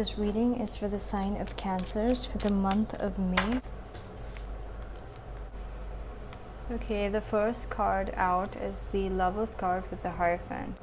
This reading is for the sign of Cancers for the month of May. Okay, the first card out is the Lover's card with the Hierophant.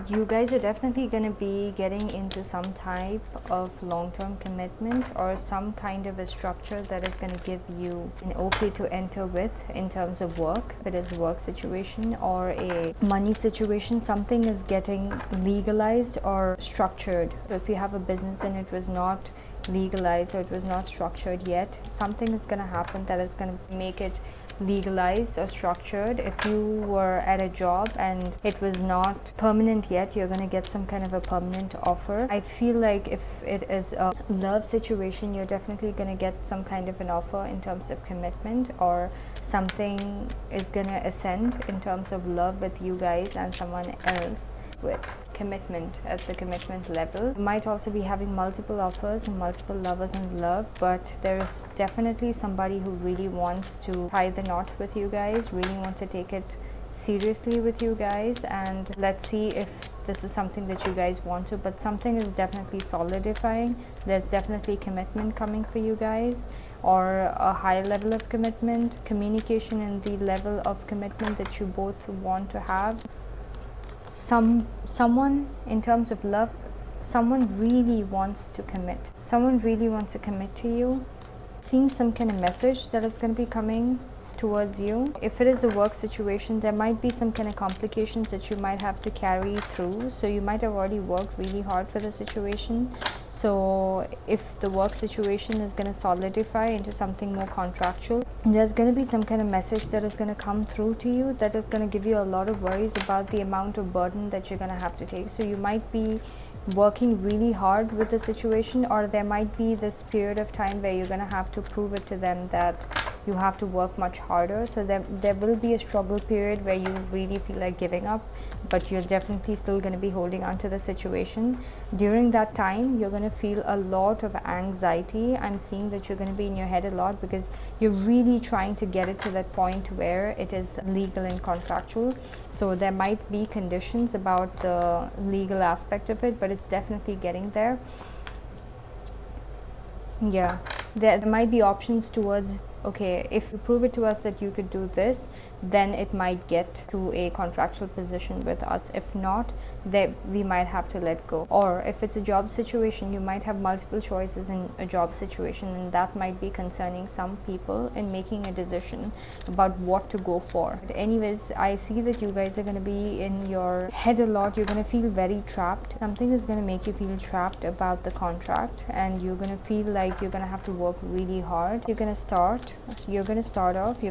You guys are definitely going to be getting into some type of long-term commitment or some kind of a structure that is going to give you an okay to enter with in terms of work. If it is a work situation or a money situation, something is getting legalized or structured. If you have a business and it was not legalized or it was not structured yet, something is going to happen that is going to make it legalized or structured. If you were at a job and it was not permanent yet, you're going to get some kind of a permanent offer. I feel like if it is a love situation, you're definitely going to get some kind of an offer in terms of commitment, or something is going to ascend in terms of love with you guys and someone else with commitment at the commitment level. You might also be having multiple offers and multiple lovers in love, but there's definitely somebody who really wants to tie the knot with you guys, really wants to take it seriously with you guys, and let's see if this is something that you guys want to, but something is definitely solidifying. There's definitely commitment coming for you guys, or a high level of commitment, communication in the level of commitment that you both want to have. Someone in terms of love, someone really wants to commit. Someone really wants to commit to you. Seeing some kind of message that is going to be coming towards you. If it is a work situation, there might be some kind of complications that you might have to carry through. So you might have already worked really hard for the situation. So if the work situation is going to solidify into something more contractual, there's going to be some kind of message that is going to come through to you that is going to give you a lot of worries about the amount of burden that you're going to have to take. So you might be working really hard with the situation, or there might be this period of time where you're going to have to prove it to them that you have to work much harder. So there will be a struggle period where you really feel like giving up, but you're definitely still going to be holding on to the situation. During that time, you're going to feel a lot of anxiety. I'm seeing that you're going to be in your head a lot because you're really trying to get it to that point where it is legal and contractual. So there might be conditions about the legal aspect of it, but it's definitely getting there. Yeah, there might be options towards, okay, if you prove it to us that you could do this, then it might get to a contractual position with us. If not, then we might have to let go. Or if it's a job situation, you might have multiple choices in a job situation, and that might be concerning some people in making a decision about what to go for. But anyways, I see that you guys are going to be in your head a lot. You're going to feel very trapped. Something is going to make you feel trapped about the contract, and you're going to feel like you're going to have to work really hard. You're going to start off, you're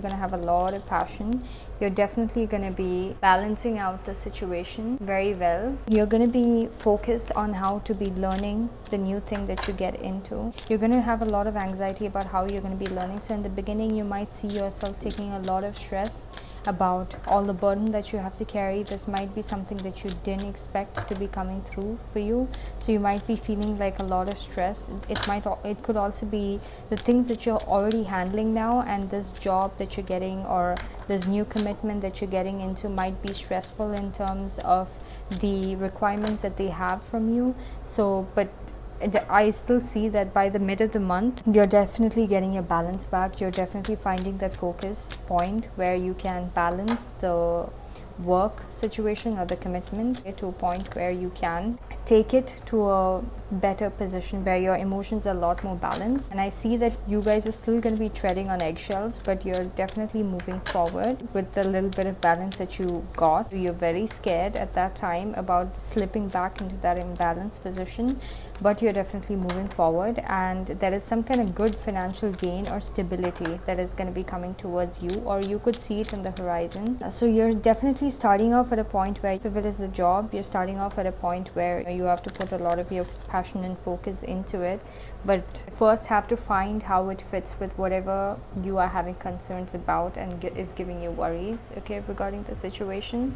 going to have a lot of passion. You're definitely going to be balancing out the situation very well. You're going to be focused on how to be learning the new thing that you get into. You're going to have a lot of anxiety about how you're going to be learning. So in the beginning, you might see yourself taking a lot of stress about all the burden that you have to carry. This might be something that you didn't expect to be coming through for you, so you might be feeling like a lot of stress. It could also be the things that you're already handling now, and this job that you're getting or this new commitment that you're getting into might be stressful in terms of the requirements that they have from you. So but I still see that by the mid of the month, you're definitely getting your balance back. You're definitely finding that focus point where you can balance the work situation or the commitment to a point where you can take it to a better position where your emotions are a lot more balanced. And I see that you guys are still going to be treading on eggshells, but you're definitely moving forward with the little bit of balance that you got. You're very scared at that time about slipping back into that imbalanced position, but you're definitely moving forward, and there is some kind of good financial gain or stability that is going to be coming towards you, or you could see it on the horizon. So you're definitely starting off at a point where, if it is a job, you're starting off at a point where you have to put a lot of your passion and focus into it, but first have to find how it fits with whatever you are having concerns about and is giving you worries, okay, regarding the situation.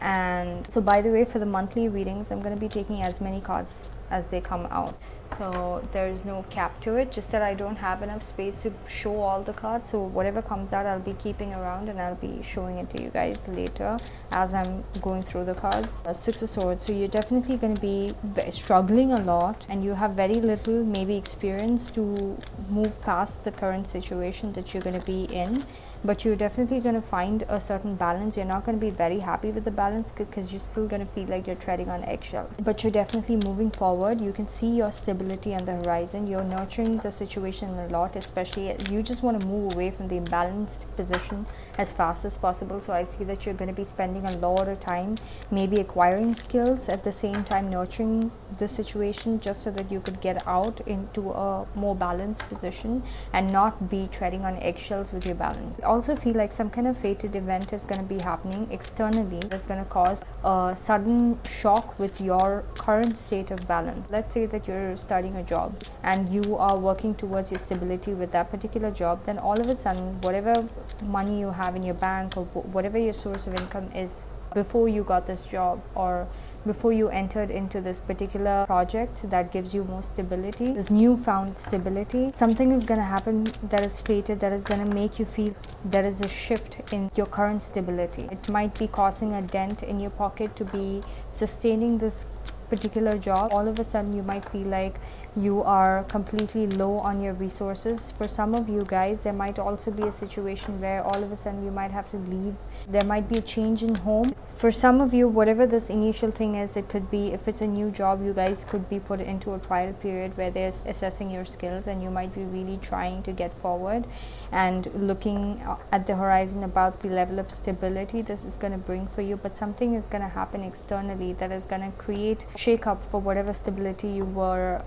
And so, by the way, for the monthly readings, I'm going to be taking as many cards as they come out. So there is no cap to it, just that I don't have enough space to show all the cards. So whatever comes out, I'll be keeping around and I'll be showing it to you guys later as I'm going through the cards. Six of Swords. So you're definitely going to be struggling a lot, and you have very little maybe experience to move past the current situation that you're going to be in. But you're definitely going to find a certain balance. You're not going to be very happy with the balance because you're still going to feel like you're treading on eggshells. But you're definitely moving forward. You can see your stability on the horizon. You're nurturing the situation a lot, especially you just want to move away from the imbalanced position as fast as possible. So I see that you're going to be spending a lot of time maybe acquiring skills, at the same time nurturing the situation, just so that you could get out into a more balanced position and not be treading on eggshells with your balance. I also feel like some kind of fated event is going to be happening externally that's going to cause a sudden shock with your current state of balance. Let's say that you're starting a job and you are working towards your stability with that particular job. Then all of a sudden, whatever money you have in your bank or whatever your source of income is before you got this job or before you entered into this particular project that gives you more stability, this newfound stability, something is going to happen that is fated, that is going to make you feel there is a shift in your current stability. It might be causing a dent in your pocket to be sustaining this particular job. All of a sudden you might feel like you are completely low on your resources. For some of you guys, there might also be a situation where all of a sudden you might have to leave. There might be a change in home. For some of you, whatever this initial thing is, it could be, if it's a new job, you guys could be put into a trial period where they're assessing your skills, and you might be really trying to get forward and looking at the horizon about the level of stability this is going to bring for you. But something is going to happen externally that is going to create shake up for whatever stability you were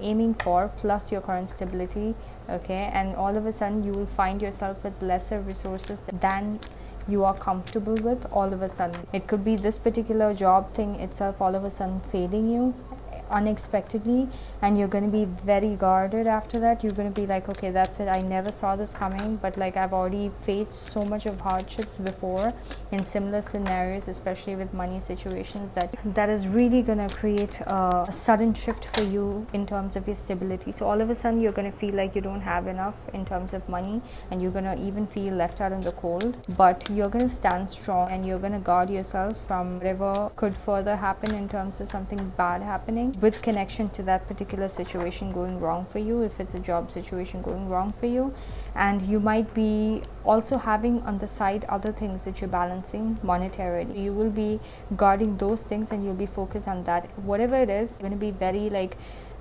aiming for, plus your current stability. Okay, and all of a sudden you will find yourself with lesser resources than you are comfortable with. All of a sudden it could be this particular job thing itself all of a sudden failing you unexpectedly, and you're going to be very guarded after that. You're going to be like, okay, that's it, I never saw this coming, but like I've already faced so much of hardships before in similar scenarios, especially with money situations, that is really going to create a sudden shift for you in terms of your stability. So all of a sudden you're going to feel like you don't have enough in terms of money, and you're going to even feel left out in the cold. But you're going to stand strong and you're going to guard yourself from whatever could further happen in terms of something bad happening with connection to that particular situation going wrong for you, if it's a job situation going wrong for you. And you might be also having on the side other things that you're balancing monetarily. You will be guarding those things and you'll be focused on that. Whatever it is, you're going to be very like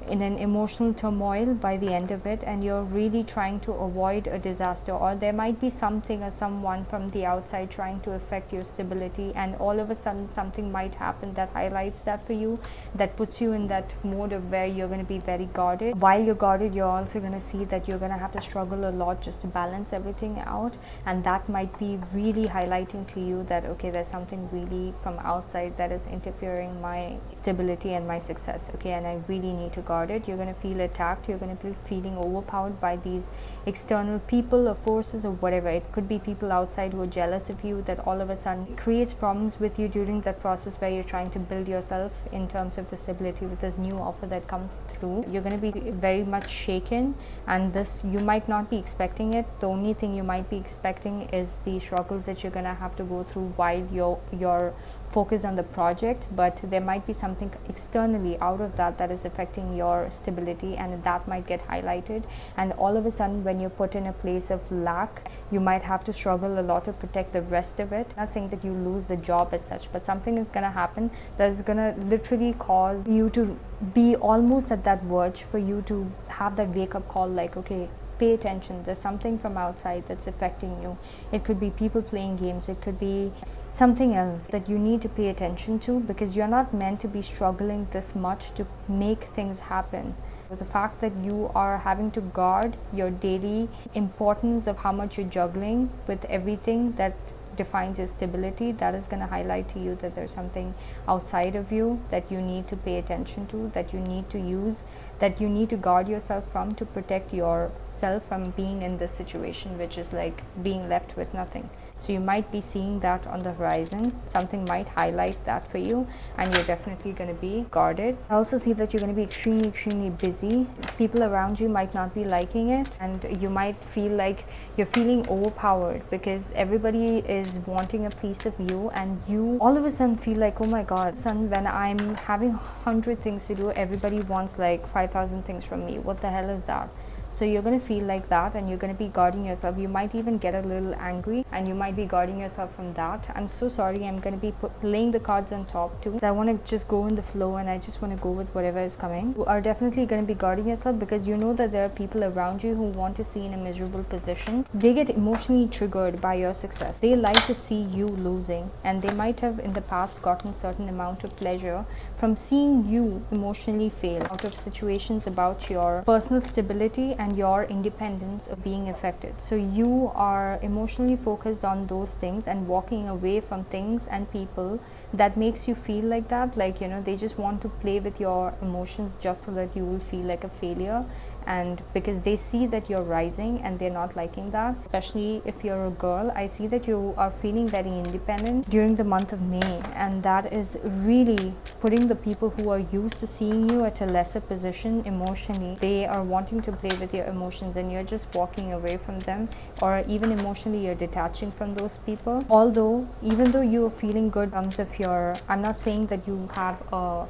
in an emotional turmoil by the end of it, and you're really trying to avoid a disaster, or there might be something or someone from the outside trying to affect your stability, and all of a sudden something might happen that highlights that for you, that puts you in that mode of where you're going to be very guarded. While you're guarded, you're also going to see that you're going to have to struggle a lot just to balance everything out, and that might be really highlighting to you that okay, there's something really from outside that is interfering my stability and my success. Okay, and I really need to guard it. You're going to feel attacked, you're going to be feeling overpowered by these external people or forces or whatever. It could be people outside who are jealous of you, that all of a sudden creates problems with you during that process where you're trying to build yourself in terms of the stability with this new offer that comes through. You're going to be very much shaken, and this, you might not be expecting it. The only thing you might be expecting is the struggles that you're going to have to go through while you're focused on the project, but there might be something externally out of that is affecting your stability, and that might get highlighted. And all of a sudden when you're put in a place of lack, you might have to struggle a lot to protect the rest of it. Not saying that you lose the job as such, but something is going to happen that is going to literally cause you to be almost at that verge, for you to have that wake up call like, okay, pay attention, there's something from outside that's affecting you. It could be people playing games, it could be something else that you need to pay attention to, because you're not meant to be struggling this much to make things happen. The fact that you are having to guard your daily importance of how much you're juggling with everything that defines your stability, that is going to highlight to you that there's something outside of you that you need to pay attention to, that you need to use, that you need to guard yourself from, to protect yourself from being in this situation, which is like being left with nothing. So you might be seeing that on the horizon. Something might highlight that for you, and you're definitely going to be guarded. I also see that you're going to be extremely busy. People around you might not be liking it, and you might feel like you're feeling overpowered because everybody is wanting a piece of you, and you all of a sudden feel like, oh my god, son, when I'm having 100 things to do, everybody wants like 5,000 things from me. What the hell is that? So you're going to feel like that, and you're going to be guarding yourself. You might even get a little angry, and you might be guarding yourself from that. I'm so sorry, I'm going to be laying the cards on top too. I want to just go in the flow, and I just want to go with whatever is coming. You are definitely going to be guarding yourself because you know that there are people around you who want to see you in a miserable position. They get emotionally triggered by your success. They like to see you losing, and they might have in the past gotten certain amount of pleasure from seeing you emotionally fail out of situations about your personal stability and your independence of being affected. So you are emotionally focused on those things and walking away from things and people that makes you feel like that, like, you know, they just want to play with your emotions just so that you will feel like a failure. And because they see that you're rising and they're not liking that, especially if you're a girl, I see that you are feeling very independent during the month of May, and that is really putting the people who are used to seeing you at a lesser position emotionally. They are wanting to play with your emotions, and you're just walking away from them, or even emotionally you're detaching from those people. Although even though you're feeling good in terms of your, I'm not saying that you have a,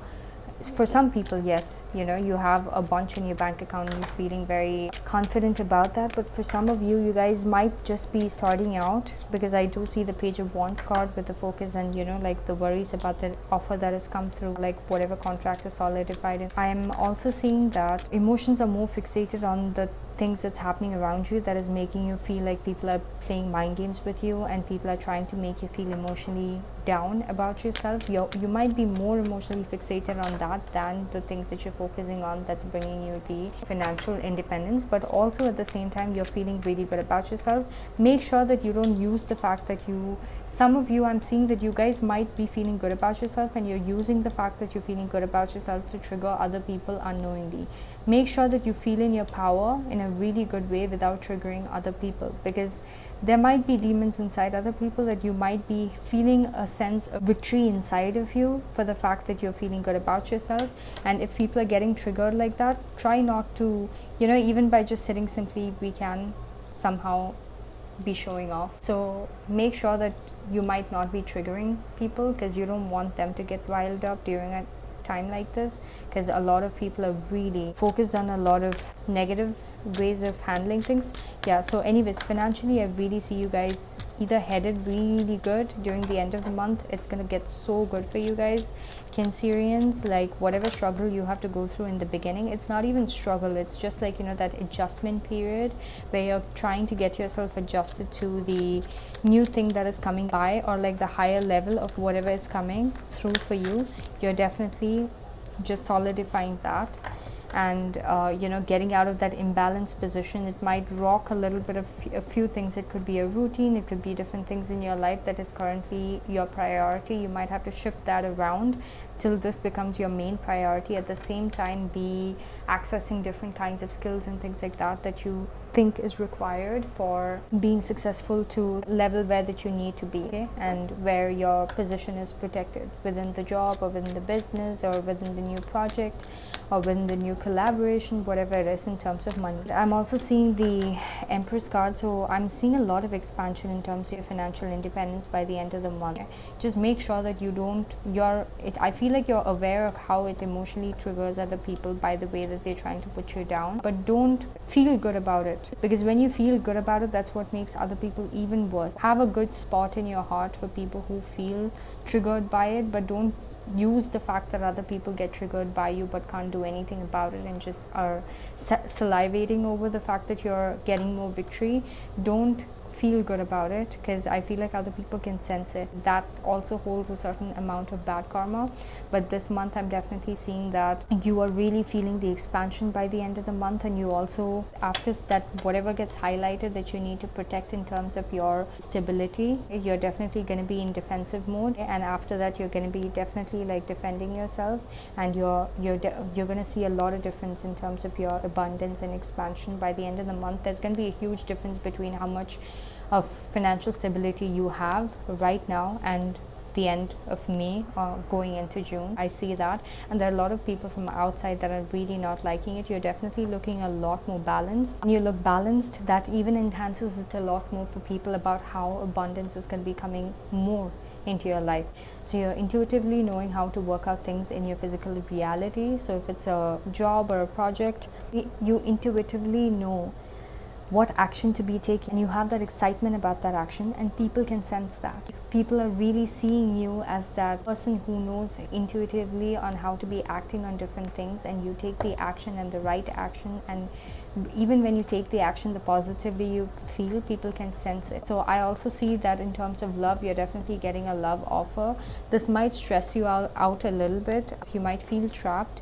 for some people, yes, you know, you have a bunch in your bank account and you're feeling very confident about that, but for some of you, you guys might just be starting out, because I do see the Page of Wands card with the focus and, you know, like the worries about the offer that has come through, like whatever contract is solidified. And I am also seeing that emotions are more fixated on the things that's happening around you that is making you feel like people are playing mind games with you, and people are trying to make you feel emotionally down about yourself. You might be more emotionally fixated on that than the things that you're focusing on that's bringing you the financial independence, but also at the same time you're feeling really good about yourself. Make sure that you don't use the fact that you, some of you, I'm seeing that you guys might be feeling good about yourself and you're using the fact that you're feeling good about yourself to trigger other people unknowingly. Make sure that you feel in your power in a really good way without triggering other people, because there might be demons inside other people that you might be feeling a sense of victory inside of you for the fact that you're feeling good about yourself. And if people are getting triggered like that, try not to, you know, even by just sitting simply, we can somehow be showing off. So make sure that you might not be triggering people, because you don't want them to get riled up during a time like this, because a lot of people are really focused on a lot of negative ways of handling things. Yeah, so anyways, financially I really see you guys either headed really good during the end of the month. It's gonna get so good for you guys, Cancerians. Like whatever struggle you have to go through in the beginning, it's not even struggle, it's just like, you know, that adjustment period where you're trying to get yourself adjusted to the new thing that is coming by, or like the higher level of whatever is coming through for you. You're definitely just solidifying that, and you know, getting out of that imbalanced position. It might rock a little bit of a few things. It could be a routine, it could be different things in your life that is currently your priority. You might have to shift that around till this becomes your main priority. At the same time, be accessing different kinds of skills and things like that that you think is required for being successful to level where that you need to be, okay? And where your position is protected within the job or within the business or within the new project or within the new collaboration, whatever it is in terms of money. I'm also seeing the Empress card, so I'm seeing a lot of expansion in terms of your financial independence by the end of the month. Just make sure that you don't, I feel like you're aware of how it emotionally triggers other people by the way that they're trying to put you down, but don't feel good about it, because when you feel good about it, that's what makes other people even worse. Have a good spot in your heart for people who feel triggered by it, but don't use the fact that other people get triggered by you but can't do anything about it and just are salivating over the fact that you're getting more victory. Don't feel good about it, because I feel like other people can sense it. That also holds a certain amount of bad karma. But this month I'm definitely seeing that you are really feeling the expansion by the end of the month, and you also, after that, whatever gets highlighted that you need to protect in terms of your stability, you're definitely going to be in defensive mode, and after that you're going to be definitely like defending yourself, and you're going to see a lot of difference in terms of your abundance and expansion by the end of the month. There's going to be a huge difference between how much of financial stability you have right now and the end of May going into June. I see that, and there are a lot of people from outside that are really not liking it. You're definitely looking a lot more balanced. And you look balanced, that even enhances it a lot more for people about how abundance is going to be coming more into your life. So you're intuitively knowing how to work out things in your physical reality. So if it's a job or a project, you intuitively know what action to be taken. You have that excitement about that action, and people can sense that. People are really seeing you as that person who knows intuitively on how to be acting on different things, and you take the action and the right action, and even when you take the action, the positively you feel, people can sense it. So I also see that in terms of love, you're definitely getting a love offer. This might stress you out a little bit. You might feel trapped.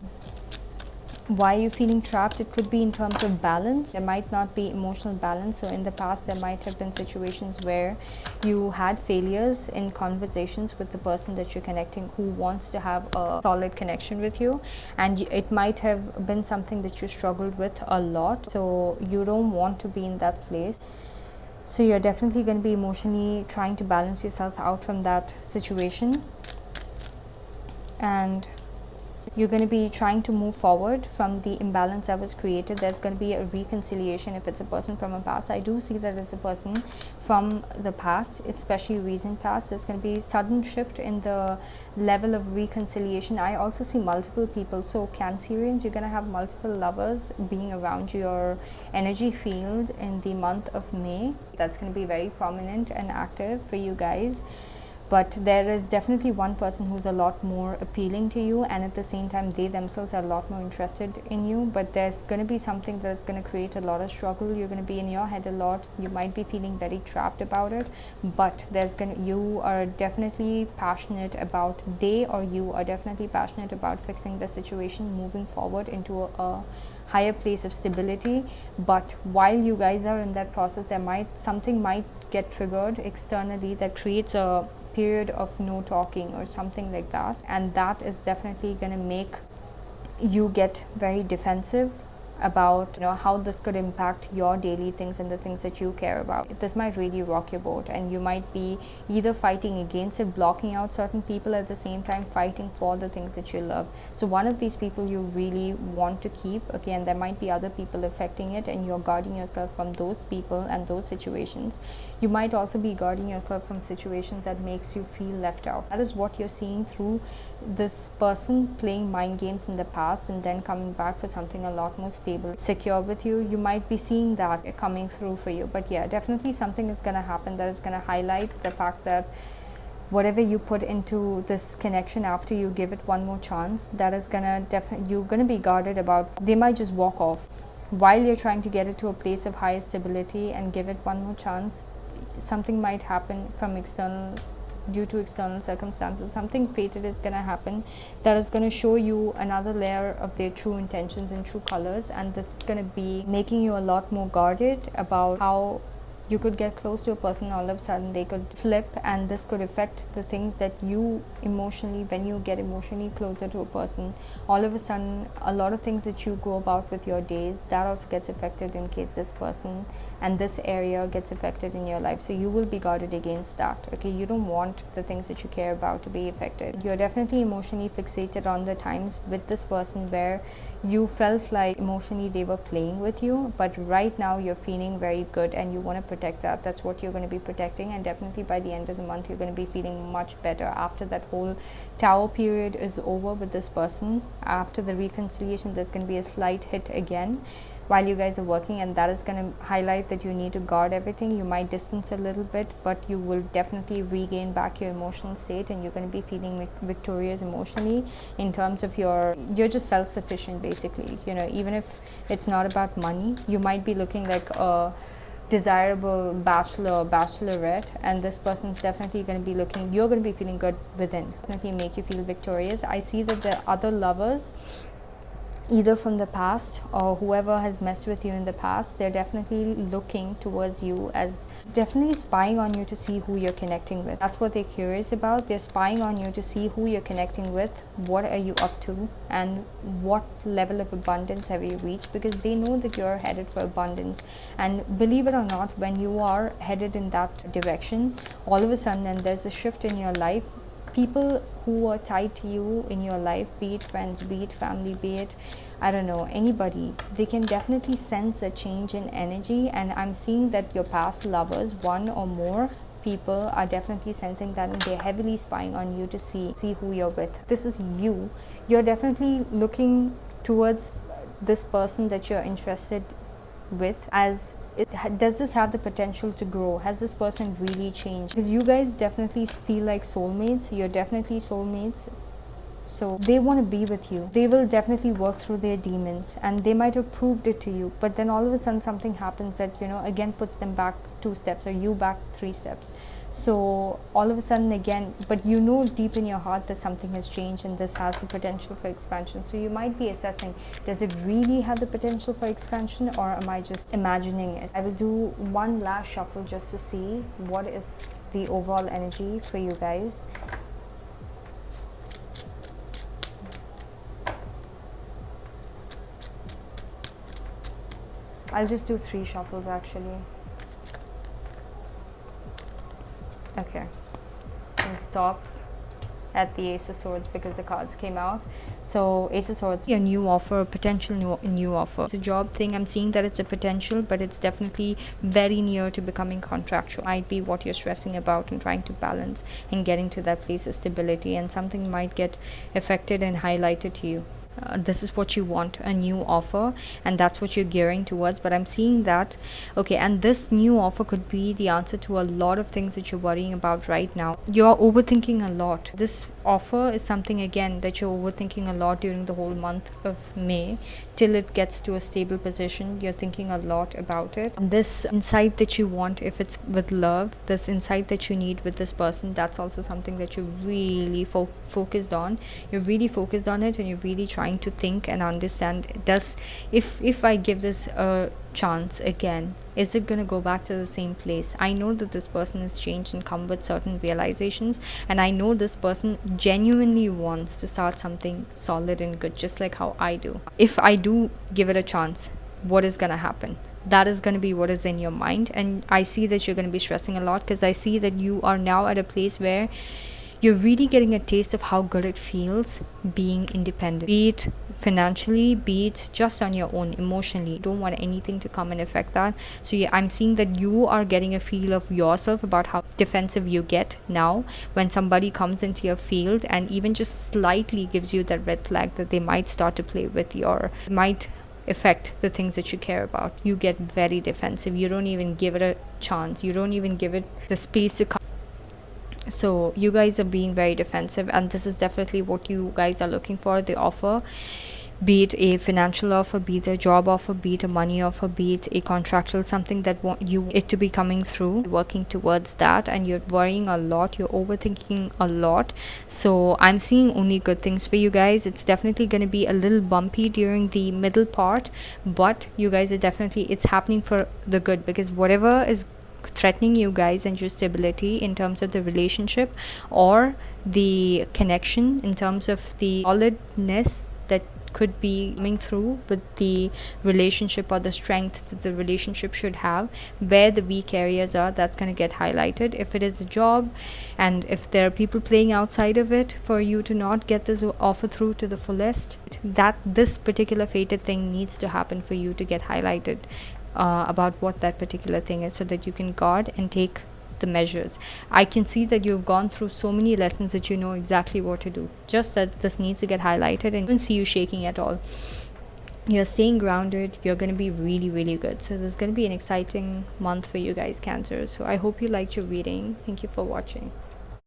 Why are you feeling trapped? It could be in terms of balance. There might not be emotional balance. So in the past, there might have been situations where you had failures in conversations with the person that you're connecting, who wants to have a solid connection with you, and it might have been something that you struggled with a lot. So you don't want to be in that place. So you're definitely going to be emotionally trying to balance yourself out from that situation, and you're going to be trying to move forward from the imbalance that was created. There's going to be a reconciliation if it's a person from a past. I do see that as a person from the past, especially recent past. There's going to be a sudden shift in the level of reconciliation. I also see multiple people. So Cancerians, you're going to have multiple lovers being around your energy field in the month of May. That's going to be very prominent and active for you guys. But there is definitely one person who's a lot more appealing to you, and at the same time they themselves are a lot more interested in you. But there's going to be something that's going to create a lot of struggle. You're going to be in your head a lot. You might be feeling very trapped about it, but you are definitely passionate about, you are definitely passionate about fixing the situation, moving forward into a higher place of stability. But while you guys are in that process, something might get triggered externally that creates a period of no talking or something like that, and that is definitely going to make you get very defensive about how this could impact your daily things and the things that you care about. This might really rock your boat, and you might be either fighting against it, blocking out certain people, at the same time fighting for the things that you love. So one of these people you really want to keep, okay, and there might be other people affecting it, and you're guarding yourself from those people and those situations. You might also be guarding yourself from situations that makes you feel left out. That is what you're seeing through this person playing mind games in the past and then coming back for something a lot more stable, secure with you. You might be seeing that coming through for you. But yeah, definitely something is going to happen that is going to highlight the fact that whatever you put into this connection, after you give it one more chance, that is going to you're going to be guarded about. They might just walk off while you're trying to get it to a place of higher stability and give it one more chance. Something might happen from due to external circumstances. Something fated is going to happen that is going to show you another layer of their true intentions and true colors, and this is going to be making you a lot more guarded about how you could get close to a person, all of a sudden they could flip, and this could affect the things that you emotionally, when you get emotionally closer to a person, all of a sudden a lot of things that you go about with your days, that also gets affected in case this person and this area gets affected in your life. So you will be guarded against that, okay? You don't want the things that you care about to be affected. You're definitely emotionally fixated on the times with this person where you felt like emotionally they were playing with you, but right now you're feeling very good and you want to protect that. That's what you're going to be protecting, and definitely by the end of the month you're going to be feeling much better after that whole tower period is over with this person. After the reconciliation, there's going to be a slight hit again while you guys are working, and that is going to highlight that you need to guard everything. You might distance a little bit, but you will definitely regain back your emotional state, and you're going to be feeling victorious emotionally in terms of you're just self-sufficient basically. Even if it's not about money, you might be looking like a desirable bachelor or bachelorette, and this person's definitely going to be you're going to be feeling good within, definitely make you feel victorious. I see that the other lovers, either from the past or whoever has messed with you in the past. They're definitely looking towards you, as definitely spying on you to see who you're connecting with. That's what they're curious about. They're spying on you to see who you're connecting with, what are you up to, and what level of abundance have you reached, because they know that you're headed for abundance. And believe it or not, when you are headed in that direction, all of a sudden then there's a shift in your life. People who are tied to you in your life, be it friends, be it family, be it, I don't know, anybody, they can definitely sense a change in energy. And I'm seeing that your past lovers, one or more people, are definitely sensing that, and they're heavily spying on you to see who you're with. This is you. You're definitely looking towards this person that you're interested with, as does this have the potential to grow? Has this person really changed? Because you guys definitely feel like soulmates. You're definitely soulmates. So they want to be with you. They will definitely work through their demons, and they might have proved it to you, but then all of a sudden something happens that, you know, again puts them back 2 steps, or you back 3 steps. So all of a sudden again, but you know deep in your heart that something has changed and this has the potential for expansion. So you might be assessing, does it really have the potential for expansion, or am I just imagining it? I will do one last shuffle just to see what is the overall energy for you guys. I'll just do 3 shuffles actually. Okay, and stop at the Ace of Swords because the cards came out. So Ace of Swords, a new offer, a potential new offer. It's a job thing. I'm seeing that it's a potential, but it's definitely very near to becoming contractual. Might be what you're stressing about and trying to balance and getting to that place of stability, and something might get affected and highlighted to you. This is what you want, a new offer, and that's what you're gearing towards. But I'm seeing that, okay, and this new offer could be the answer to a lot of things that you're worrying about right now. You're overthinking a lot. This offer is something, again, that you're overthinking a lot during the whole month of May till it gets to a stable position. You're thinking a lot about it. This insight that you want, if it's with love, this insight that you need with this person, that's also something that you're really focused on. You're really focused on it, and you're really trying to think and understand, does, if I give this a chance again, is it going to go back to the same place? I know that this person has changed and come with certain realizations, and I know this person genuinely wants to start something solid and good, just like how I do. If I do give it a chance, what is going to happen? That is going to be what is in your mind. And I see that you're going to be stressing a lot, because I see that you are now at a place where you're really getting a taste of how good it feels being independent, be it financially, be it just on your own emotionally. You don't want anything to come and affect that. So yeah, I'm seeing that you are getting a feel of yourself about how defensive you get now when somebody comes into your field and even just slightly gives you that red flag that they might start to play with your, might affect the things that you care about. You get very defensive. You don't even give it a chance. You don't even give it the space to come. So you guys are being very defensive, and this is definitely what you guys are looking for, the offer, be it a financial offer, be it a job offer, be it a money offer, be it a contractual, something that you it to be coming through, working towards that. And you're worrying a lot, you're overthinking a lot. So I'm seeing only good things for you guys. It's definitely going to be a little bumpy during the middle part, but you guys are definitely, it's happening for the good, because whatever is threatening you guys and your stability in terms of the relationship or the connection, in terms of the solidness that could be coming through with the relationship, or the strength that the relationship should have, where the weak areas are, that's going to get highlighted. If it is a job, and if there are people playing outside of it for you to not get this offer through to the fullest, that this particular fated thing needs to happen for you to get highlighted about what that particular thing is, so that you can guard and take the measures. I can see that you've gone through so many lessons that you know exactly what to do, just that this needs to get highlighted. And I don't see you shaking at all. You're staying grounded. You're going to be really, really good. So this is going to be an exciting month for you guys, Cancer. So I hope you liked your reading. Thank you for watching.